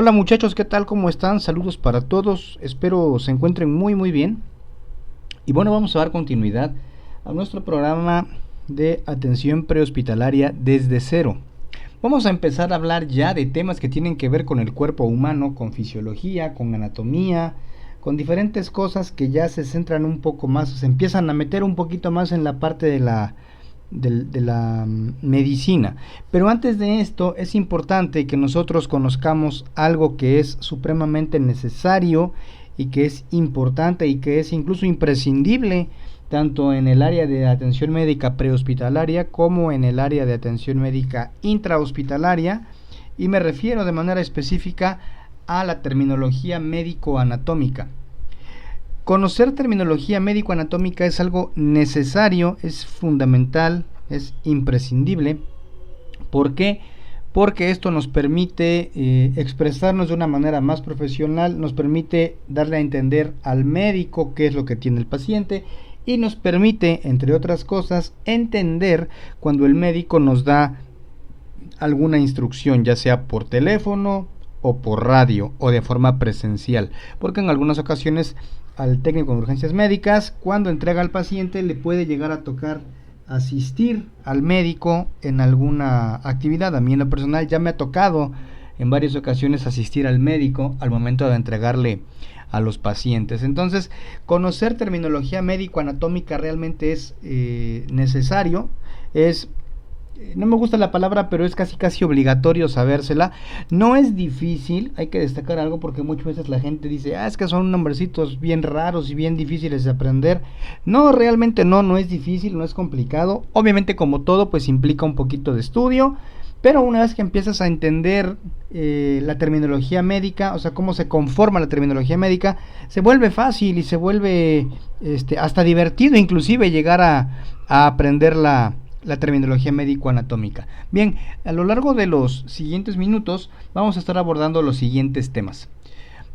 Hola muchachos, ¿qué tal? ¿Cómo están? Saludos para todos, espero se encuentren muy bien. Y bueno, vamos a dar continuidad a nuestro programa de atención prehospitalaria desde cero. Vamos a empezar a hablar ya de temas que tienen que ver con el cuerpo humano, con fisiología, con anatomía, con diferentes cosas que ya se centran un poco más, se empiezan a meter un poquito más en la parte de la medicina. Pero antes de esto es importante que nosotros conozcamos algo que es supremamente necesario y que es importante y que es incluso imprescindible tanto en el área de atención médica prehospitalaria como en el área de atención médica intrahospitalaria, y me refiero de manera específica a la terminología médico-anatómica. Conocer terminología médico-anatómica es algo necesario, es fundamental, es imprescindible. ¿Por qué? Porque esto nos permite expresarnos de una manera más profesional, nos permite darle a entender al médico qué es lo que tiene el paciente y nos permite, entre otras cosas, entender cuando el médico nos da alguna instrucción, ya sea por teléfono o por radio o de forma presencial, porque en algunas ocasiones al técnico de urgencias médicas, cuando entrega al paciente, le puede llegar a tocar asistir al médico en alguna actividad. A mí en lo personal ya me ha tocado en varias ocasiones asistir al médico al momento de entregarle a los pacientes. Entonces, conocer terminología médico-anatómica realmente es necesario, no me gusta la palabra, pero es casi obligatorio sabérsela. No es difícil, hay que destacar algo porque muchas veces la gente dice, es que son nombrecitos bien raros y bien difíciles de aprender. No, realmente no es difícil, no es complicado. Obviamente, como todo, pues implica un poquito de estudio, pero una vez que empiezas a entender la terminología médica, o sea, cómo se conforma la terminología médica, se vuelve fácil y se vuelve hasta divertido inclusive llegar a aprender la terminología médico-anatómica. Bien, a lo largo de los siguientes minutos vamos a estar abordando los siguientes temas.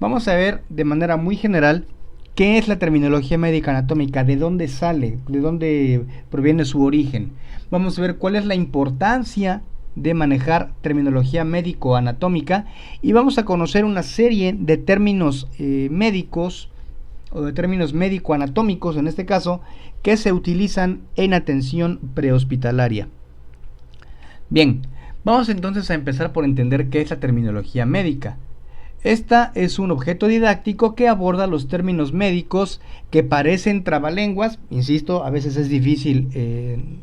Vamos a ver de manera muy general qué es la terminología médico-anatómica, de dónde sale, de dónde proviene su origen. Vamos a ver cuál es la importancia de manejar terminología médico-anatómica y vamos a conocer una serie de términos médicos o de términos médico-anatómicos en este caso, que se utilizan en atención prehospitalaria. Bien, vamos entonces a empezar por entender qué es la terminología médica. Esta es un objeto didáctico que aborda los términos médicos que parecen trabalenguas, insisto, a veces es difícil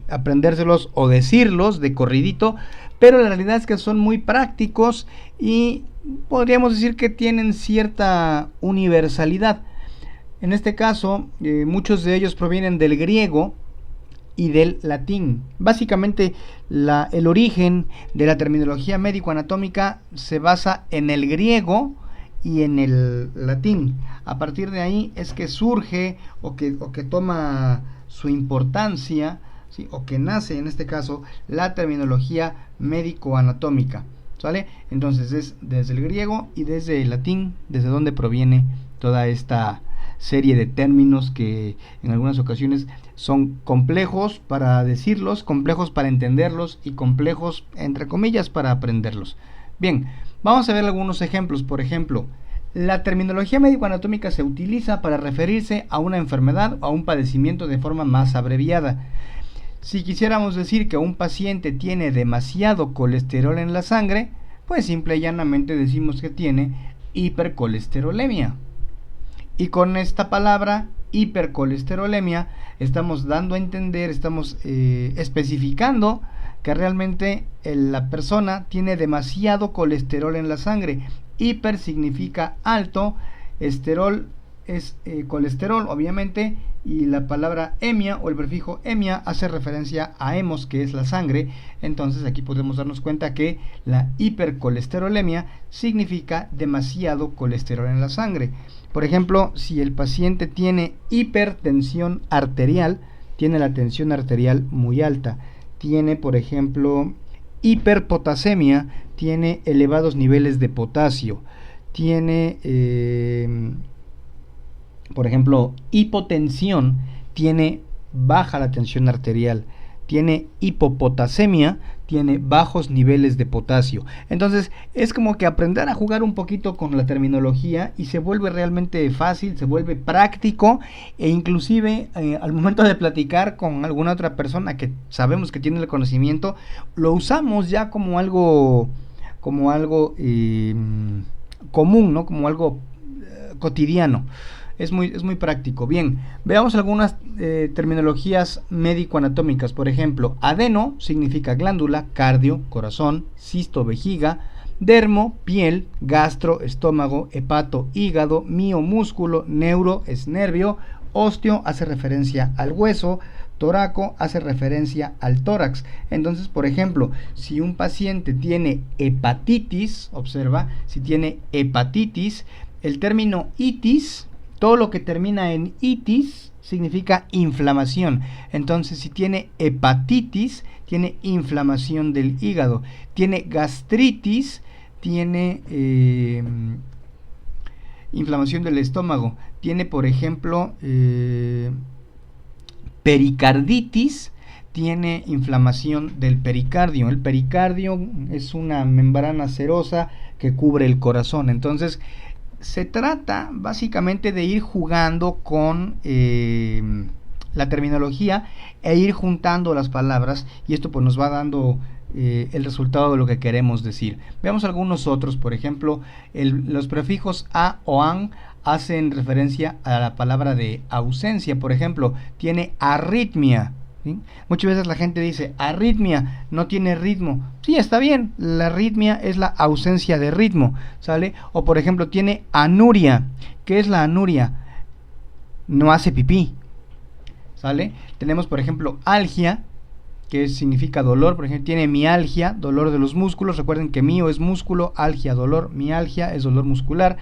aprendérselos o decirlos de corridito, pero la realidad es que son muy prácticos y podríamos decir que tienen cierta universalidad. En este caso, muchos de ellos provienen del griego y del latín. Básicamente, el origen de la terminología médico-anatómica se basa en el griego y en el latín. A partir de ahí es que surge o que toma su importancia, ¿sí? O que nace, en este caso, la terminología médico-anatómica. ¿Sale? Entonces es desde el griego y desde el latín, desde donde proviene toda esta serie de términos que en algunas ocasiones son complejos para decirlos, complejos para entenderlos y complejos entre comillas para aprenderlos. Bien, vamos a ver algunos ejemplos. Por ejemplo, la terminología médico-anatómica se utiliza para referirse a una enfermedad o a un padecimiento de forma más abreviada. Si quisiéramos decir que un paciente tiene demasiado colesterol en la sangre, pues simple y llanamente decimos que tiene hipercolesterolemia. Y con esta palabra, hipercolesterolemia, estamos dando a entender, estamos especificando que realmente la persona tiene demasiado colesterol en la sangre. Hiper significa alto, esterol es colesterol, obviamente, y la palabra hemia o el prefijo hemia hace referencia a hemos, que es la sangre. Entonces aquí podemos darnos cuenta que la hipercolesterolemia significa demasiado colesterol en la sangre. Por ejemplo, si el paciente tiene hipertensión arterial, tiene la tensión arterial muy alta, tiene, por ejemplo, hiperpotasemia, tiene elevados niveles de potasio, tiene, por ejemplo, hipotensión, tiene baja la tensión arterial, tiene hipopotasemia, tiene bajos niveles de potasio. Entonces es como que aprender a jugar un poquito con la terminología y se vuelve realmente fácil, se vuelve práctico e inclusive al momento de platicar con alguna otra persona que sabemos que tiene el conocimiento, lo usamos ya como algo común, ¿no? Como algo cotidiano. Es muy práctico. Bien, veamos algunas terminologías médico-anatómicas. Por ejemplo, adeno significa glándula, cardio, corazón, cisto, vejiga, dermo, piel, gastro, estómago, hepato, hígado, mio, músculo, neuro es nervio, osteo hace referencia al hueso, toraco hace referencia al tórax. Entonces, por ejemplo, si un paciente tiene hepatitis, observa, si tiene hepatitis, el término itis, todo lo que termina en itis significa inflamación. Entonces, si tiene hepatitis, tiene inflamación del hígado. Tiene gastritis, tiene inflamación del estómago. Tiene, por ejemplo, pericarditis, tiene inflamación del pericardio. El pericardio es una membrana serosa que cubre el corazón. Entonces, se trata básicamente de ir jugando con la terminología e ir juntando las palabras, y esto pues nos va dando el resultado de lo que queremos decir. Veamos algunos otros. Por ejemplo, los prefijos a o an hacen referencia a la palabra de ausencia. Por ejemplo, tiene arritmia, ¿sí? Muchas veces la gente dice arritmia, no tiene ritmo. Sí, está bien, la arritmia es la ausencia de ritmo, ¿sale? O por ejemplo, tiene anuria. ¿Qué es la anuria? No hace pipí, ¿sale? Tenemos por ejemplo algia, que significa dolor. Por ejemplo, tiene mialgia, dolor de los músculos. Recuerden que mio es músculo, algia dolor, mialgia es dolor muscular.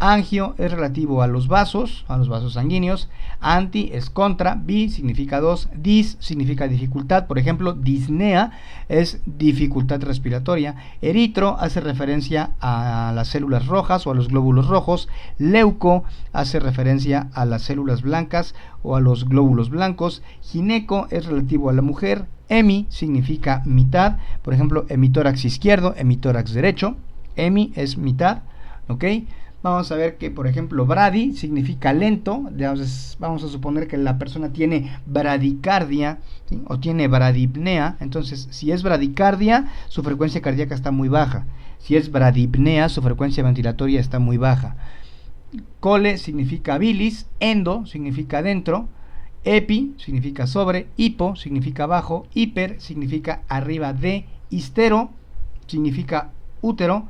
Angio es relativo a los vasos sanguíneos. Anti es contra, bi significa dos, dis significa dificultad. Por ejemplo, disnea es dificultad respiratoria. Eritro hace referencia a las células rojas o a los glóbulos rojos. Leuco hace referencia a las células blancas o a los glóbulos blancos. Gineco es relativo a la mujer. Hemi significa mitad. Por ejemplo, hemitórax izquierdo, hemitórax derecho. Hemi es mitad, ¿ok? Vamos a ver que, por ejemplo, brady significa lento. Vamos a suponer que la persona tiene bradicardia, ¿sí? O tiene bradipnea. Entonces, si es bradicardia, su frecuencia cardíaca está muy baja. Si es bradipnea, su frecuencia ventilatoria está muy baja. Cole significa bilis. Endo significa dentro. Epi significa sobre. Hipo significa bajo. Hiper significa arriba de. Histero significa útero.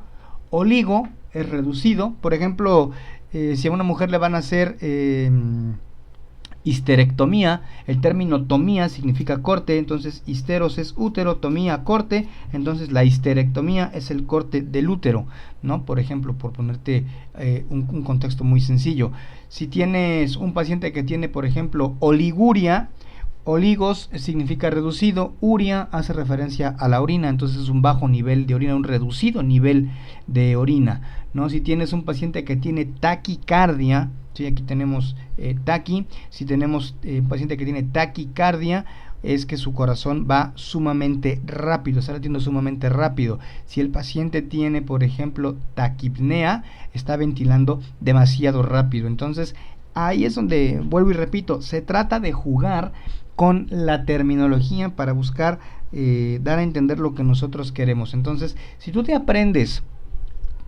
Oligo es reducido. Por ejemplo, si a una mujer le van a hacer histerectomía, el término tomía significa corte. Entonces histeros es útero, tomía corte. Entonces la histerectomía es el corte del útero, ¿no? Por ejemplo, por ponerte un contexto muy sencillo. Si tienes un paciente que tiene, por ejemplo, oliguria, oligos significa reducido, uria hace referencia a la orina, entonces es un bajo nivel de orina, un reducido nivel de orina, ¿no? Si tienes un paciente que tiene taquicardia, ¿sí? Aquí tenemos taqui. Si tenemos un paciente que tiene taquicardia, es que su corazón va sumamente rápido, está latiendo sumamente rápido. Si el paciente tiene, por ejemplo, taquipnea, está ventilando demasiado rápido. Entonces, ahí es donde, vuelvo y repito, se trata de jugar con la terminología para buscar dar a entender lo que nosotros queremos. Entonces, si tú te aprendes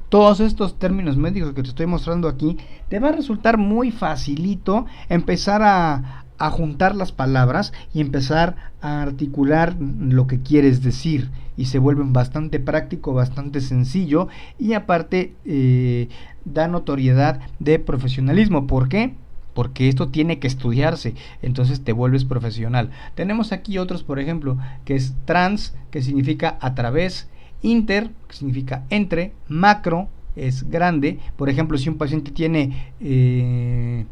todos estos términos médicos que te estoy mostrando aquí, te va a resultar muy facilito empezar a juntar las palabras y empezar a articular lo que quieres decir, y se vuelven bastante práctico, bastante sencillo, y aparte da notoriedad de profesionalismo. ¿Por qué? Porque esto tiene que estudiarse, entonces te vuelves profesional. Tenemos aquí otros, por ejemplo, que es trans, que significa a través, inter, que significa entre, macro, es grande. Por ejemplo, si un paciente tiene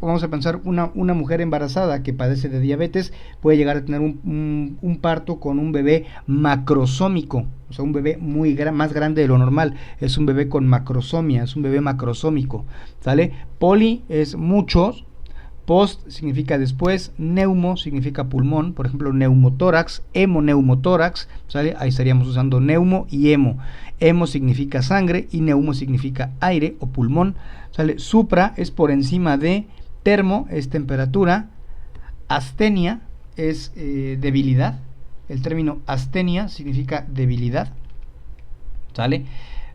vamos a pensar una mujer embarazada que padece de diabetes, puede llegar a tener un parto con un bebé macrosómico, o sea, un bebé más grande de lo normal. Es un bebé con macrosomia, es un bebé macrosómico, ¿sale? Poli es muchos, Post significa después, neumo significa pulmón, por ejemplo neumotórax, hemoneumotórax, ¿sale? Ahí estaríamos usando neumo y hemo. Hemo significa sangre y neumo significa aire o pulmón, ¿sale? Supra es por encima de, termo es temperatura, astenia es debilidad, el término astenia significa debilidad, ¿sale?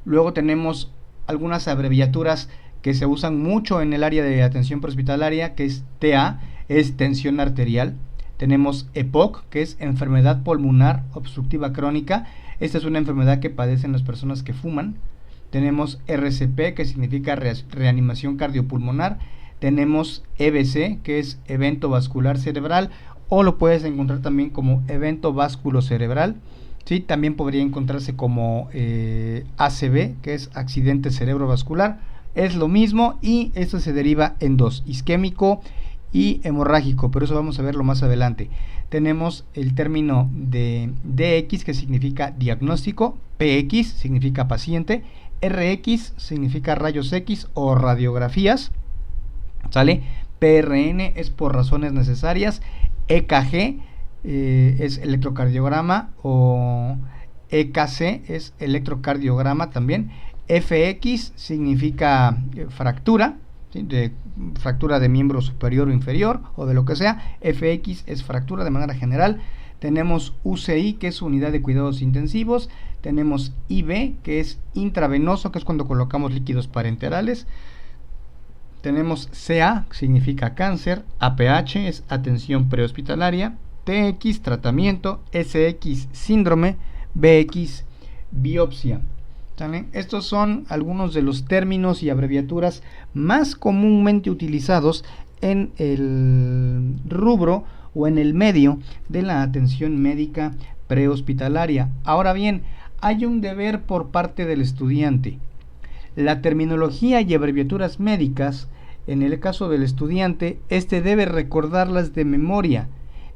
Luego tenemos algunas abreviaturas que se usan mucho en el área de atención prehospitalaria, que es TA, es tensión arterial. Tenemos EPOC, que es enfermedad pulmonar obstructiva crónica. Esta es una enfermedad que padecen las personas que fuman. Tenemos RCP, que significa reanimación cardiopulmonar. Tenemos EVC, que es evento vascular cerebral, o lo puedes encontrar también como evento vasculocerebral. ¿Sí? También podría encontrarse como ACV, que es accidente cerebrovascular. Es lo mismo y esto se deriva en dos, isquémico y hemorrágico, pero eso vamos a verlo más adelante. Tenemos el término de DX, que significa diagnóstico, PX significa paciente, RX significa rayos X o radiografías, ¿sale? PRN es por razones necesarias, EKG es electrocardiograma o EKC es electrocardiograma también. FX significa fractura, ¿sí? Fractura de miembro superior o inferior o de lo que sea. FX es fractura de manera general. Tenemos UCI, que es unidad de cuidados intensivos. Tenemos IV, que es intravenoso, que es cuando colocamos líquidos parenterales. Tenemos CA, que significa cáncer. APH es atención prehospitalaria. TX, tratamiento. SX, síndrome. BX, biopsia. ¿Sale? Estos son algunos de los términos y abreviaturas más comúnmente utilizados en el rubro o en el medio de la atención médica prehospitalaria. Ahora bien, hay un deber por parte del estudiante. La terminología y abreviaturas médicas, en el caso del estudiante, debe recordarlas de memoria,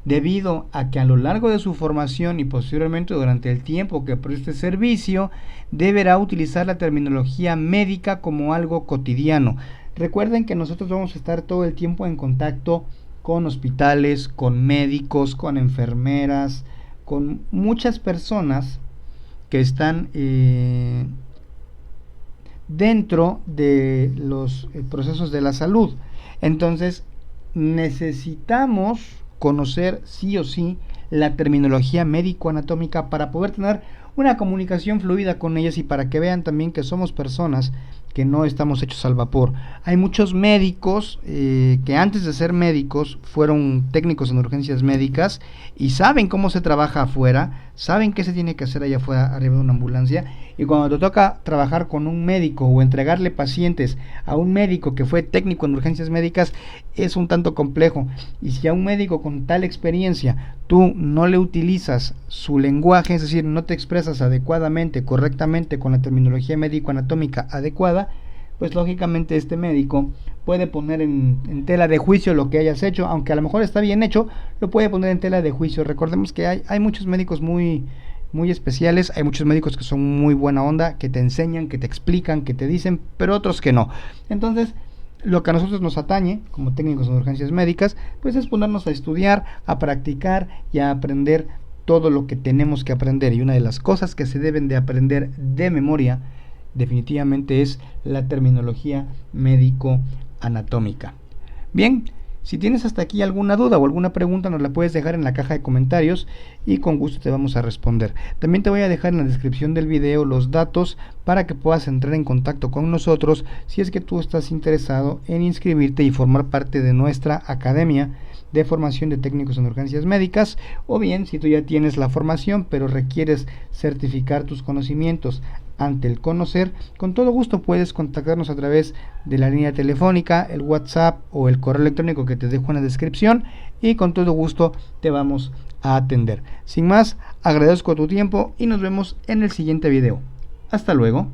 debido a que a lo largo de su formación y posteriormente durante el tiempo que preste servicio, deberá utilizar la terminología médica como algo cotidiano. Recuerden que nosotros vamos a estar todo el tiempo en contacto con hospitales, con médicos, con enfermeras, con muchas personas que están dentro de los procesos de la salud. Entonces, necesitamos conocer sí o sí la terminología médico-anatómica para poder tener una comunicación fluida con ellas y para que vean también que somos personas que no estamos hechos al vapor. Hay muchos médicos que antes de ser médicos fueron técnicos en urgencias médicas y saben cómo se trabaja afuera, saben qué se tiene que hacer allá afuera arriba de una ambulancia, y cuando te toca trabajar con un médico o entregarle pacientes a un médico que fue técnico en urgencias médicas, es un tanto complejo. Y si a un médico con tal experiencia tú no le utilizas su lenguaje, es decir, no te expresas adecuadamente, correctamente con la terminología médico-anatómica adecuada, pues lógicamente este médico puede poner en tela de juicio lo que hayas hecho, aunque a lo mejor está bien hecho, lo puede poner en tela de juicio. Recordemos que hay muchos médicos muy especiales, hay muchos médicos que son muy buena onda, que te enseñan, que te explican, que te dicen, pero otros que no. Entonces, lo que a nosotros nos atañe como técnicos en urgencias médicas, pues es ponernos a estudiar, a practicar y a aprender todo lo que tenemos que aprender. Y una de las cosas que se deben de aprender de memoria definitivamente es la terminología médico-anatómica. Bien, si tienes hasta aquí alguna duda o alguna pregunta, nos la puedes dejar en la caja de comentarios y con gusto te vamos a responder. También te voy a dejar en la descripción del video los datos para que puedas entrar en contacto con nosotros si es que tú estás interesado en inscribirte y formar parte de nuestra academia de formación de técnicos en urgencias médicas, o bien si tú ya tienes la formación pero requieres certificar tus conocimientos ante el conocer, con todo gusto puedes contactarnos a través de la línea telefónica, el WhatsApp o el correo electrónico que te dejo en la descripción, y con todo gusto te vamos a atender. Sin más, agradezco tu tiempo y nos vemos en el siguiente video. Hasta luego.